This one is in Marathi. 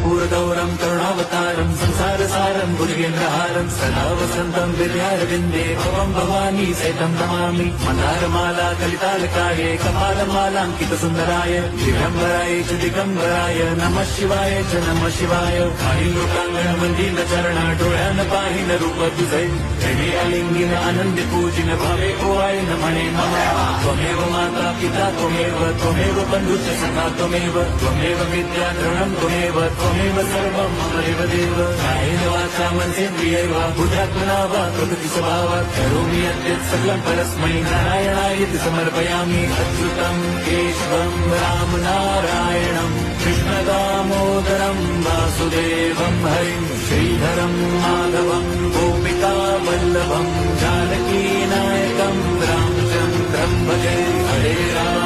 कर्पूरगौरं करुणावतारं संसारसारं भुजगेन्द्रहारं सदा वसन्तं हृदयारविन्दे भवं भवानी सहितं नमामि मन्दारमाला कलितालकाये कपालमालाङ्कितसुन्दराय दिगम्बराय च दिगम्बराय नमः शिवाय च नमः शिवाय लोकांगण चरण डोळ्यान पाहिन रूप तुझे प्रेमी अलिंगिन आनंद पूजिन भावे ओवाळीन म्हणे मम त्वमेव माता पिता त्वमेव बंधुश्च सखा त्वमेव विद्या द्रवणं त्वमेव सर्वं मम देव कायेन वाचा मनसेन्द्रियैव बुद्ध्यात्मना वा प्रकृति स्वभावात् करोमि यद्यत् सकलं परस्मै नारायणायति समर्पयामि अच्युतं केशवं राम नारायणं कृष्णदामोदरं वासुदेवं हरिं श्रीधरं माधवं गोपिका वल्लभं जानकीनायकं रामचन्द्रं भजे हरे राम